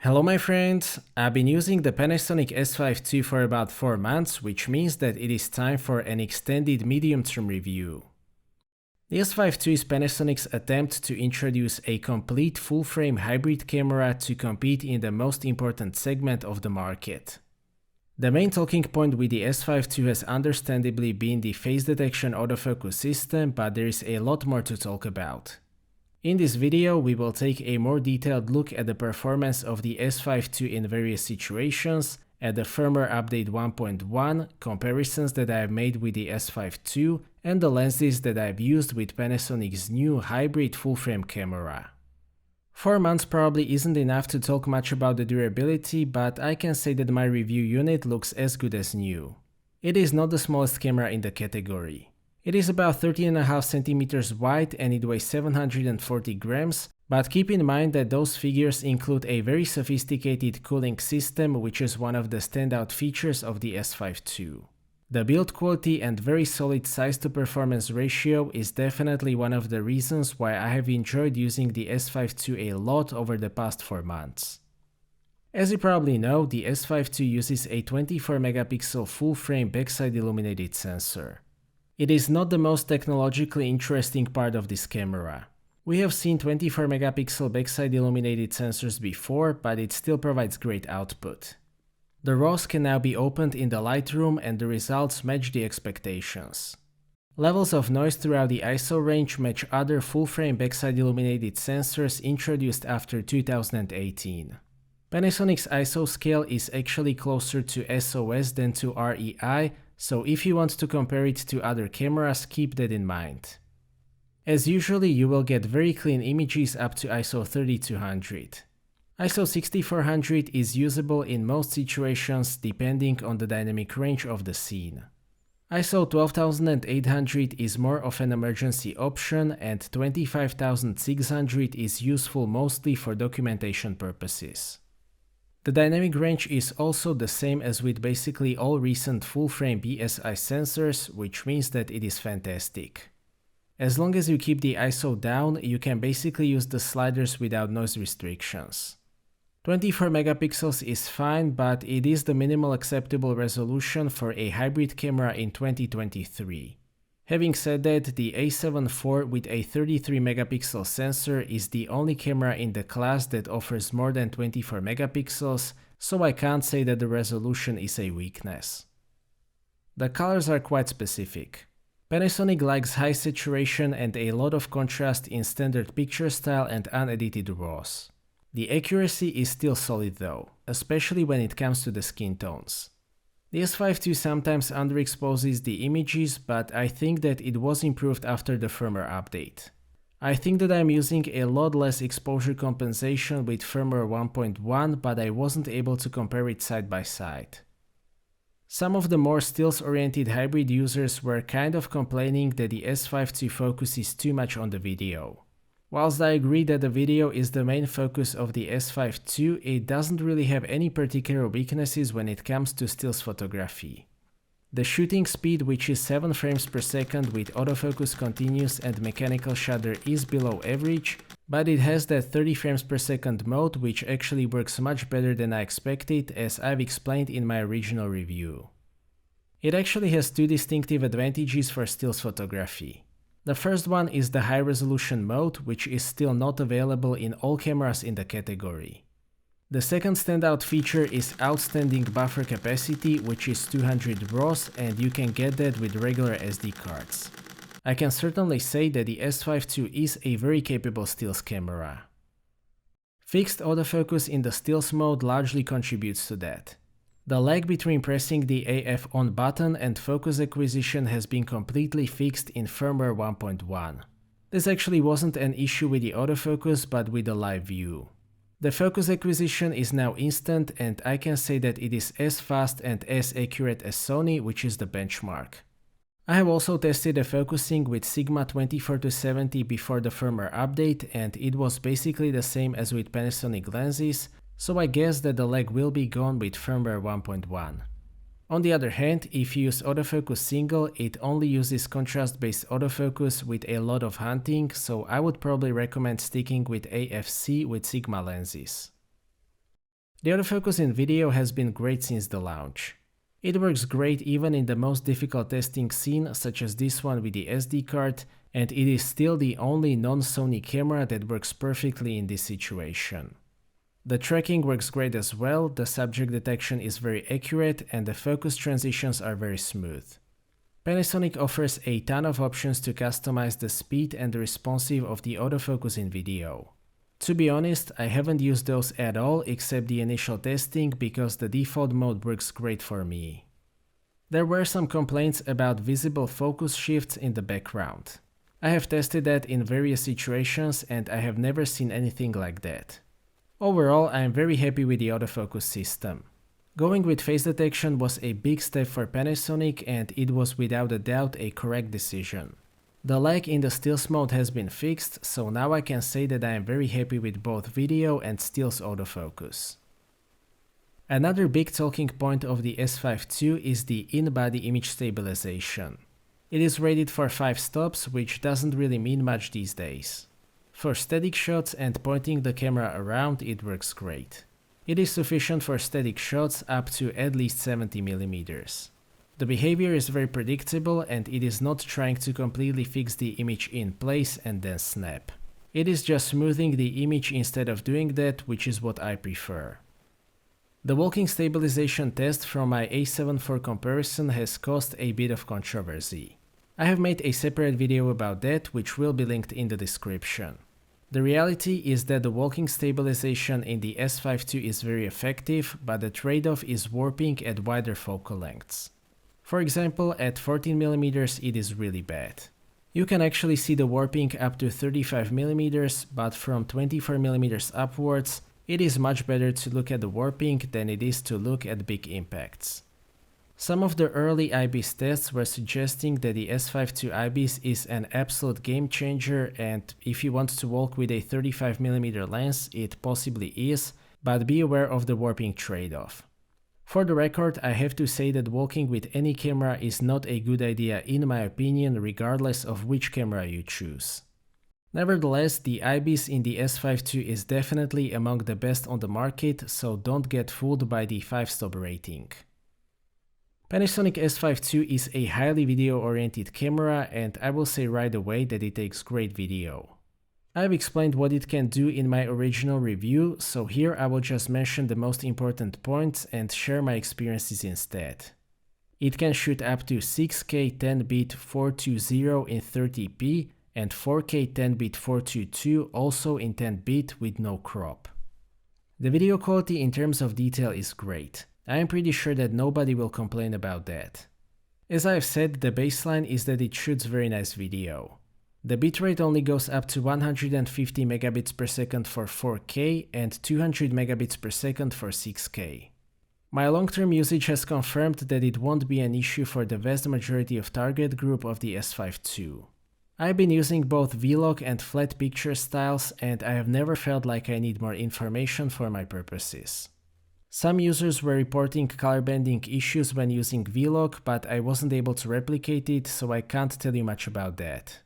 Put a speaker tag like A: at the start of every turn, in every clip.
A: Hello my friends, I've been using the Panasonic S5 II for about 4 months, which means that it is time for an extended medium-term review. The S5 II is Panasonic's attempt to introduce a complete full-frame hybrid camera to compete in the most important segment of the market. The main talking point with the S5 II has understandably been the face detection autofocus system, but there is a lot more to talk about. In this video, we will take a more detailed look at the performance of the S5 II in various situations, at the firmware update 1.1, comparisons that I have made with the S5 II, and the lenses that I have used with Panasonic's new hybrid full-frame camera. 4 months probably isn't enough to talk much about the durability, but I can say that my review unit looks as good as new. It is not the smallest camera in the category. It is about 13.5 cm wide and it weighs 740 grams, but keep in mind that those figures include a very sophisticated cooling system, which is one of the standout features of the S5 II. The build quality and very solid size to performance ratio is definitely one of the reasons why I have enjoyed using the S5 II a lot over the past 4 months. As you probably know, the S5 II uses a 24 megapixel full-frame backside illuminated sensor. It is not the most technologically interesting part of this camera. We have seen 24 megapixel backside illuminated sensors before, but it still provides great output. The RAWs can now be opened in the Lightroom and the results match the expectations. Levels of noise throughout the ISO range match other full-frame backside illuminated sensors introduced after 2018. Panasonic's ISO scale is actually closer to SOS than to REI, so if you want to compare it to other cameras, keep that in mind. As usually, you will get very clean images up to ISO 3200. ISO 6400 is usable in most situations depending on the dynamic range of the scene. ISO 12800 is more of an emergency option and 25600 is useful mostly for documentation purposes. The dynamic range is also the same as with basically all recent full-frame BSI sensors, which means that it is fantastic. As long as you keep the ISO down, you can basically use the sliders without noise restrictions. 24 megapixels is fine, but it is the minimal acceptable resolution for a hybrid camera in 2023. Having said that, the A7 IV with a 33 megapixel sensor is the only camera in the class that offers more than 24 megapixels, so I can't say that the resolution is a weakness. The colors are quite specific. Panasonic likes high saturation and a lot of contrast in standard picture style and unedited RAWs. The accuracy is still solid though, especially when it comes to the skin tones. The S5 II sometimes underexposes the images, but I think that it was improved after the firmware update. I think that I'm using a lot less exposure compensation with firmware 1.1, but I wasn't able to compare it side by side. Some of the more stills-oriented hybrid users were kind of complaining that the S5 II focuses too much on the video. Whilst I agree that the video is the main focus of the S5 II, it doesn't really have any particular weaknesses when it comes to stills photography. The shooting speed, which is 7 frames per second with autofocus continuous and mechanical shutter, is below average, but it has that 30 frames per second mode, which actually works much better than I expected, as I've explained in my original review. It actually has 2 distinctive advantages for stills photography. The first one is the high resolution mode, which is still not available in all cameras in the category. The second standout feature is outstanding buffer capacity, which is 200 RAWs, and you can get that with regular SD cards. I can certainly say that the S5 II is a very capable stills camera. Fixed autofocus in the stills mode largely contributes to that. The lag between pressing the AF on button and focus acquisition has been completely fixed in firmware 1.1. This actually wasn't an issue with the autofocus, but with the live view. The focus acquisition is now instant, and I can say that it is as fast and as accurate as Sony, which is the benchmark. I have also tested the focusing with Sigma 24-70 before the firmware update, and it was basically the same as with Panasonic lenses, so I guess that the lag will be gone with firmware 1.1. On the other hand, if you use autofocus single, it only uses contrast-based autofocus with a lot of hunting, so I would probably recommend sticking with AFC with Sigma lenses. The autofocus in video has been great since the launch. It works great even in the most difficult testing scene, such as this one with the SD card, and it is still the only non-Sony camera that works perfectly in this situation. The tracking works great as well, the subject detection is very accurate, and the focus transitions are very smooth. Panasonic offers a ton of options to customize the speed and the responsive of the autofocus in video. To be honest, I haven't used those at all except the initial testing because the default mode works great for me. There were some complaints about visible focus shifts in the background. I have tested that in various situations and I have never seen anything like that. Overall, I am very happy with the autofocus system. Going with face detection was a big step for Panasonic and it was without a doubt a correct decision. The lag in the stills mode has been fixed, so now I can say that I am very happy with both video and stills autofocus. Another big talking point of the S5 II is the in-body image stabilization. It is rated for 5 stops, which doesn't really mean much these days. For static shots and pointing the camera around, it works great. It is sufficient for static shots up to at least 70mm. The behavior is very predictable and it is not trying to completely fix the image in place and then snap. It is just smoothing the image instead of doing that, which is what I prefer. The walking stabilization test from my A7 IV comparison has caused a bit of controversy. I have made a separate video about that, which will be linked in the description. The reality is that the walking stabilization in the S5 II is very effective, but the trade-off is warping at wider focal lengths. For example, at 14mm it is really bad. You can actually see the warping up to 35mm, but from 24mm upwards, it is much better to look at the warping than it is to look at big impacts. Some of the early IBIS tests were suggesting that the S5 II IBIS is an absolute game changer, and if you want to walk with a 35mm lens, it possibly is, but be aware of the warping trade-off. For the record, I have to say that walking with any camera is not a good idea in my opinion, regardless of which camera you choose. Nevertheless, the IBIS in the S5 II is definitely among the best on the market, so don't get fooled by the 5-stop rating. Panasonic S5 II is a highly video-oriented camera and I will say right away that it takes great video. I've explained what it can do in my original review, so here I will just mention the most important points and share my experiences instead. It can shoot up to 6K 10-bit 420 in 30p and 4K 10-bit 422 also in 10-bit with no crop. The video quality in terms of detail is great. I am pretty sure that nobody will complain about that. As I've said, the baseline is that it shoots very nice video. The bitrate only goes up to 150 megabits per second for 4K and 200 megabits per second for 6K. My long-term usage has confirmed that it won't be an issue for the vast majority of target group of the S5 II. I've been using both vlog and flat picture styles and I have never felt like I need more information for my purposes. Some users were reporting color banding issues when using vlog, but I wasn't able to replicate it, so I can't tell you much about that.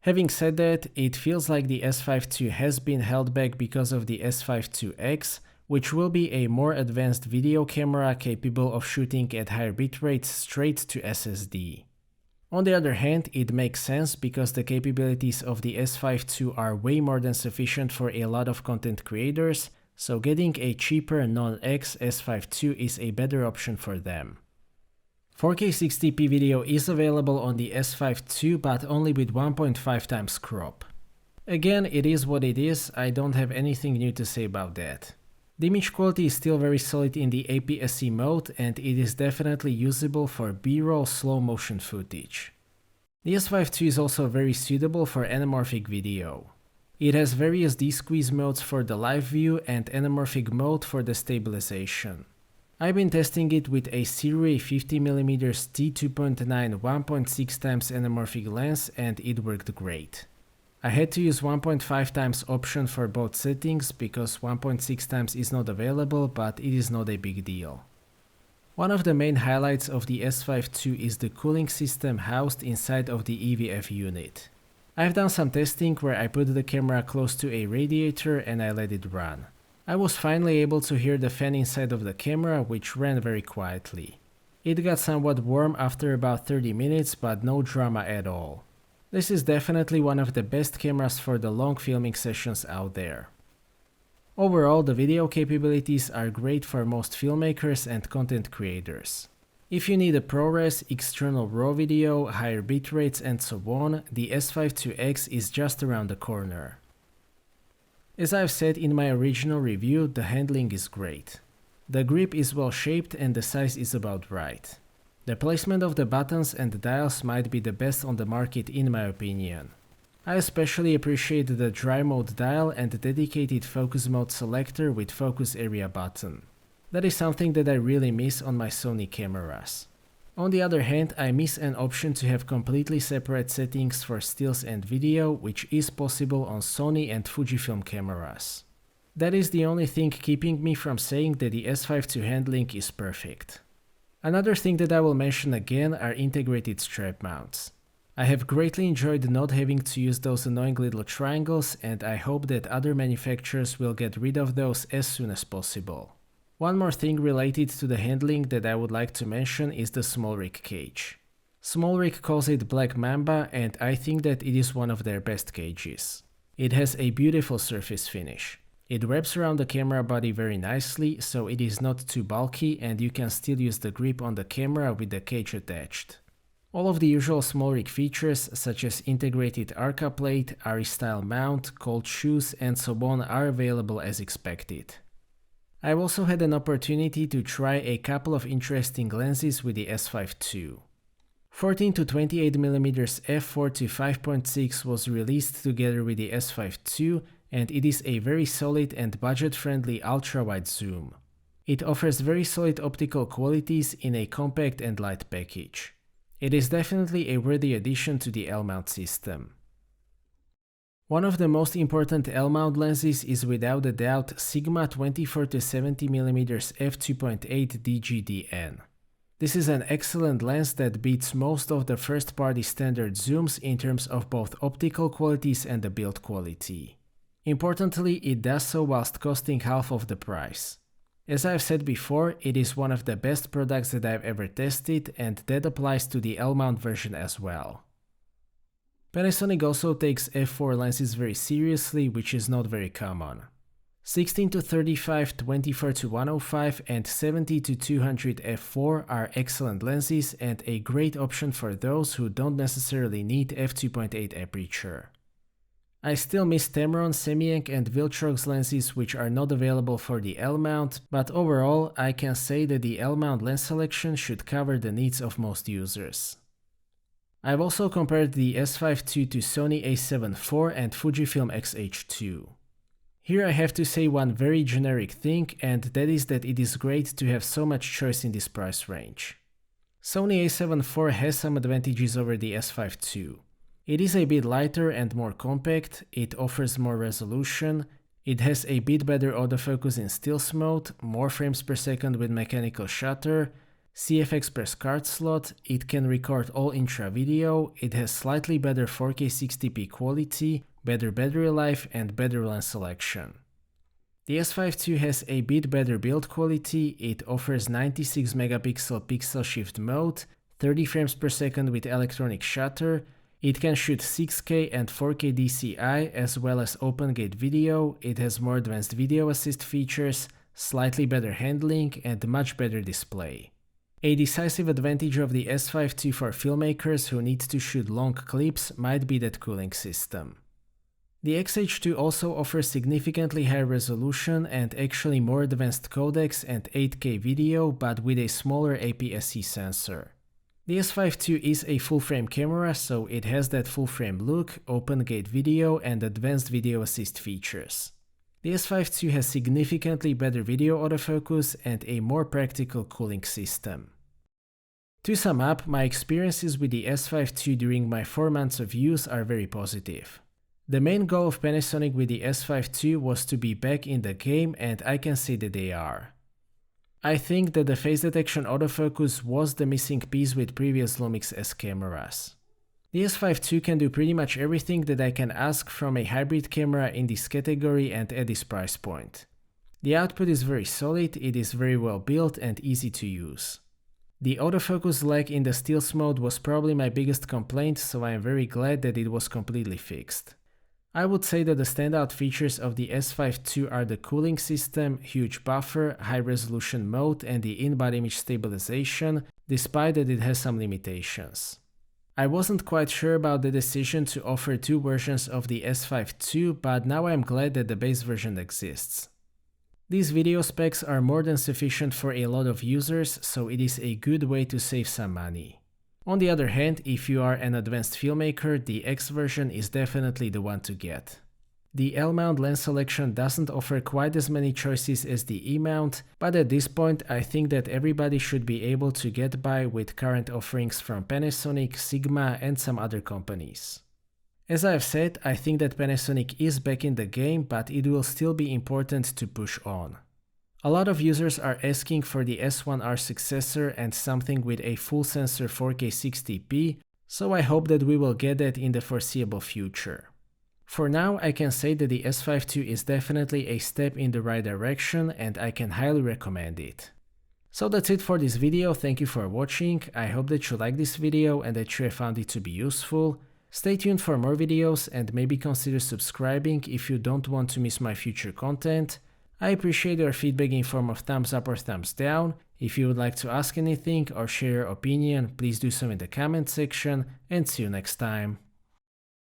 A: Having said that, it feels like the S5 II has been held back because of the S5 IIX, which will be a more advanced video camera capable of shooting at higher bitrates straight to SSD. On the other hand, it makes sense because the capabilities of the S5 II are way more than sufficient for a lot of content creators, so getting a cheaper non-X S5 II is a better option for them. 4K 60p video is available on the S5 II, but only with 1.5 times crop. Again, it is what it is, I don't have anything new to say about that. The image quality is still very solid in the APS-C mode and it is definitely usable for B-roll slow motion footage. The S5 II is also very suitable for anamorphic video. It has various D-squeeze modes for the live view and anamorphic mode for the stabilization. I've been testing it with a Sirui 50mm t2.9 1.6 times anamorphic lens and it worked great. I had to use 1.5 times option for both settings because 1.6 times is not available, but it is not a big deal. One of the main highlights of the S5 II is the cooling system housed inside of the EVF unit. I've done some testing where I put the camera close to a radiator and I let it run. I was finally able to hear the fan inside of the camera, which ran very quietly. It got somewhat warm after about 30 minutes, but no drama at all. This is definitely one of the best cameras for the long filming sessions out there. Overall, the video capabilities are great for most filmmakers and content creators. If you need a ProRes, external RAW video, higher bitrates and so on, the S5 IIX is just around the corner. As I've said in my original review, the handling is great. The grip is well shaped and the size is about right. The placement of the buttons and dials might be the best on the market in my opinion. I especially appreciate the dry mode dial and the dedicated focus mode selector with focus area button. That is something that I really miss on my Sony cameras. On the other hand, I miss an option to have completely separate settings for stills and video, which is possible on Sony and Fujifilm cameras. That is the only thing keeping me from saying that the S5 II handling is perfect. Another thing that I will mention again are integrated strap mounts. I have greatly enjoyed not having to use those annoying little triangles, and I hope that other manufacturers will get rid of those as soon as possible. One more thing related to the handling that I would like to mention is the SmallRig cage. SmallRig calls it Black Mamba, and I think that it is one of their best cages. It has a beautiful surface finish. It wraps around the camera body very nicely, so it is not too bulky and you can still use the grip on the camera with the cage attached. All of the usual SmallRig features such as integrated Arca plate, ARRI-style mount, cold shoes and so on are available as expected. I've also had an opportunity to try a couple of interesting lenses with the S5 II. 14 to 28mm f4 to 5.6 was released together with the S5 II, and it is a very solid and budget-friendly ultra-wide zoom. It offers very solid optical qualities in a compact and light package. It is definitely a worthy addition to the L-mount system. One of the most important L-mount lenses is without a doubt Sigma 24 to 70mm f2.8 DGDN. This is an excellent lens that beats most of the first-party standard zooms in terms of both optical qualities and the build quality. Importantly, it does so whilst costing half of the price. As I've said before, it is one of the best products that I've ever tested, and that applies to the L-mount version as well. Panasonic also takes f4 lenses very seriously, which is not very common. 16 to 35, 24 to 105 and 70 to 200 f4 are excellent lenses and a great option for those who don't necessarily need f2.8 aperture. I still miss Tamron, Semyang and Viltrox lenses which are not available for the L-mount, but overall I can say that the L-mount lens selection should cover the needs of most users. I've also compared the S5 II to Sony A7 IV and Fujifilm X-H2. Here I have to say one very generic thing, and that is that it is great to have so much choice in this price range. Sony A7 IV has some advantages over the S5 II. It is a bit lighter and more compact, it offers more resolution, it has a bit better autofocus in stills mode, more frames per second with mechanical shutter, CF Express card slot, it can record all intra video, it has slightly better 4K 60p quality, better battery life and better lens selection. The S5 II has a bit better build quality, it offers 96 megapixel pixel shift mode, 30 frames per second with electronic shutter, it can shoot 6K and 4K DCI as well as open gate video, it has more advanced video assist features, slightly better handling and much better display. A decisive advantage of the S5 II for filmmakers who need to shoot long clips might be that cooling system. The X-H2 also offers significantly higher resolution and actually more advanced codecs and 8K video, but with a smaller APS-C sensor. The S5 II is a full-frame camera, so it has that full-frame look, open-gate video and advanced video assist features. The S5 II has significantly better video autofocus and a more practical cooling system. To sum up, my experiences with the S5 II during my 4 months of use are very positive. The main goal of Panasonic with the S5 II was to be back in the game, and I can say that they are. I think that the face detection autofocus was the missing piece with previous Lumix S cameras. The S5 II can do pretty much everything that I can ask from a hybrid camera in this category and at this price point. The output is very solid, it is very well built and easy to use. The autofocus lag in the stills mode was probably my biggest complaint, so I am very glad that it was completely fixed. I would say that the standout features of the S5 II are the cooling system, huge buffer, high resolution mode and the in-body image stabilization, despite that it has some limitations. I wasn't quite sure about the decision to offer two versions of the S5 II, but now I am glad that the base version exists. These video specs are more than sufficient for a lot of users, so it is a good way to save some money. On the other hand, if you are an advanced filmmaker, the X version is definitely the one to get. The L-mount lens selection doesn't offer quite as many choices as the E-mount, but at this point I think that everybody should be able to get by with current offerings from Panasonic, Sigma and some other companies. As I have said, I think that Panasonic is back in the game, but it will still be important to push on. A lot of users are asking for the S1R successor and something with a full sensor 4K 60p, so I hope that we will get that in the foreseeable future. For now, I can say that the S5 II is definitely a step in the right direction and I can highly recommend it. So that's it for this video, thank you for watching, I hope that you liked this video and that you have found it to be useful. Stay tuned for more videos and maybe consider subscribing if you don't want to miss my future content. I appreciate your feedback in form of thumbs up or thumbs down. If you would like to ask anything or share your opinion, please do so in the comment section and see you next time.